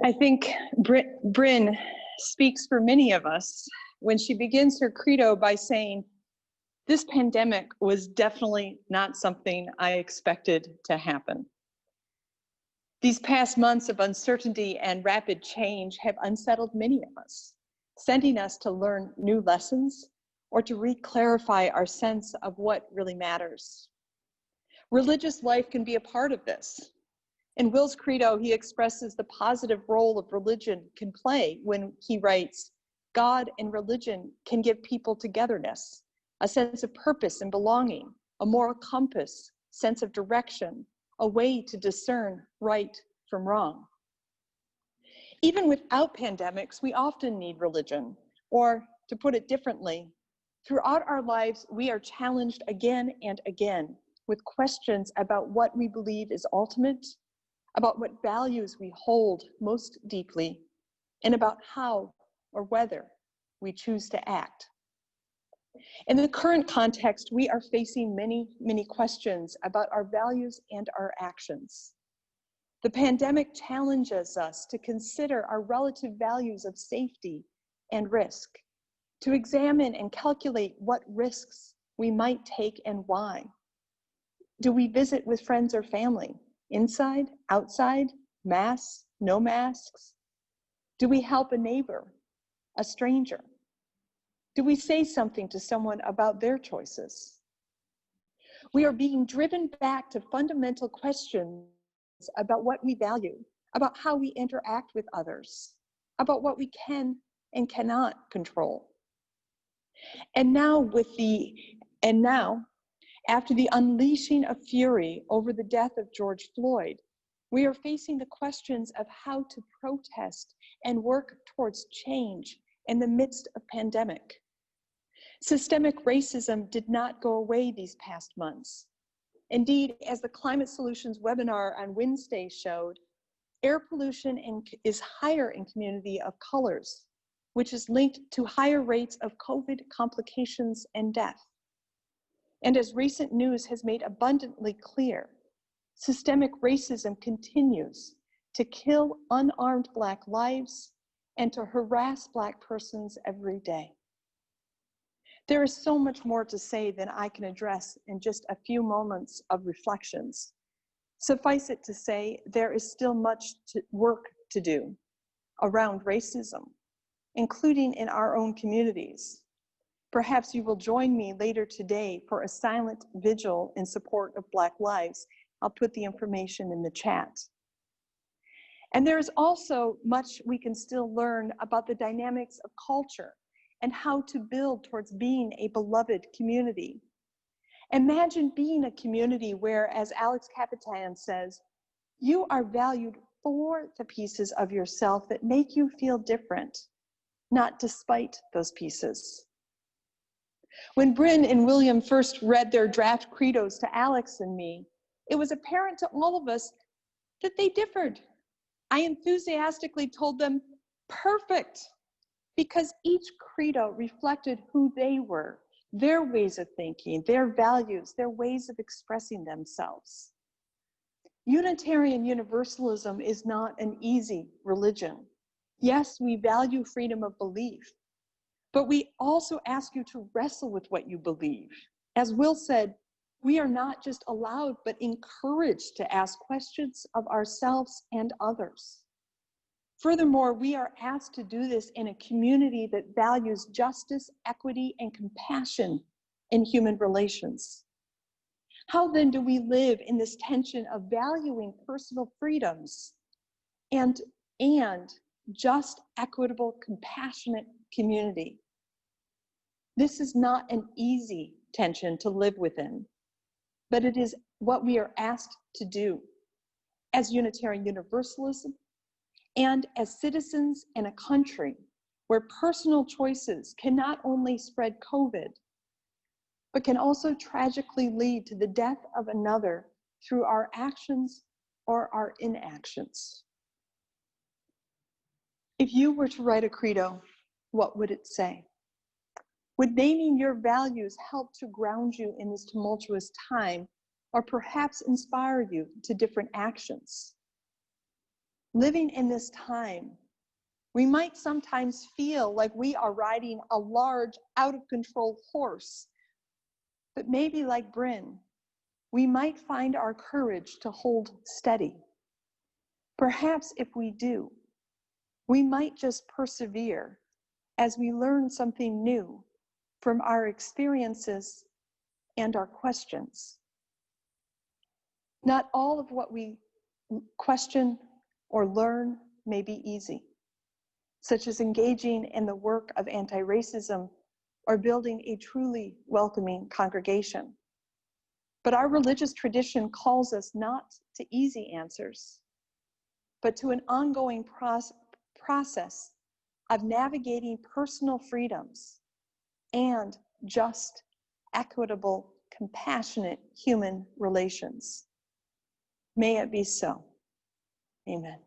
I think Bryn speaks for many of us when she begins her credo by saying, "This pandemic was definitely not something I expected to happen." These past months of uncertainty and rapid change have unsettled many of us, sending us to learn new lessons or to re-clarify our sense of what really matters. Religious life can be a part of this. In Will's credo, he expresses the positive role of religion can play when he writes, "God and religion can give people togetherness, a sense of purpose and belonging, a moral compass, sense of direction, a way to discern right from wrong." Even without pandemics, we often need religion, or to put it differently, throughout our lives, we are challenged again and again with questions about what we believe is ultimate, about what values we hold most deeply, and about how or whether we choose to act. In the current context, we are facing many questions about our values and our actions. The pandemic challenges us to consider our relative values of safety and risk, to examine and calculate what risks we might take and why. Do we visit with friends or family? Inside, outside, masks, no masks? Do we help a neighbor, a stranger? Do we say something to someone about their choices? We are being driven back to fundamental questions about what we value, about how we interact with others, about what we can and cannot control. And now, after the unleashing of fury over the death of George Floyd, we are facing the questions of how to protest and work towards change in the midst of pandemic. Systemic racism did not go away these past months. Indeed, as the Climate Solutions webinar on Wednesday showed, air pollution is higher in community of colors, which is linked to higher rates of COVID complications and death. And as recent news has made abundantly clear, systemic racism continues to kill unarmed Black lives and to harass Black persons every day. There is so much more to say than I can address in just a few moments of reflections. Suffice it to say, there is still much work to do around racism, including in our own communities. Perhaps you will join me later today for a silent vigil in support of Black lives. I'll put the information in the chat. And there is also much we can still learn about the dynamics of culture and how to build towards being a beloved community. Imagine being a community where, as Alex Capitan says, you are valued for the pieces of yourself that make you feel different, not despite those pieces. When Bryn and William first read their draft credos to Alex and me, it was apparent to all of us that they differed. I enthusiastically told them, perfect, because each credo reflected who they were, their ways of thinking, their values, their ways of expressing themselves. Unitarian Universalism is not an easy religion. Yes, we value freedom of belief, but we also ask you to wrestle with what you believe. As Will said, we are not just allowed, but encouraged to ask questions of ourselves and others. Furthermore, we are asked to do this in a community that values justice, equity, and compassion in human relations. How then do we live in this tension of valuing personal freedoms and just, equitable, compassionate community? This is not an easy tension to live within, but it is what we are asked to do as Unitarian Universalism and as citizens in a country where personal choices can not only spread COVID, but can also tragically lead to the death of another through our actions or our inactions. If you were to write a credo, what would it say? Would naming your values help to ground you in this tumultuous time, or perhaps inspire you to different actions? Living in this time, we might sometimes feel like we are riding a large, out-of-control horse, but maybe like Bryn, we might find our courage to hold steady. Perhaps if we do, we might just persevere as we learn something new from our experiences and our questions. Not all of what we question or learn may be easy, such as engaging in the work of anti-racism or building a truly welcoming congregation. But our religious tradition calls us not to easy answers, but to an ongoing process of navigating personal freedoms and just, equitable, compassionate human relations. May it be so. Amen.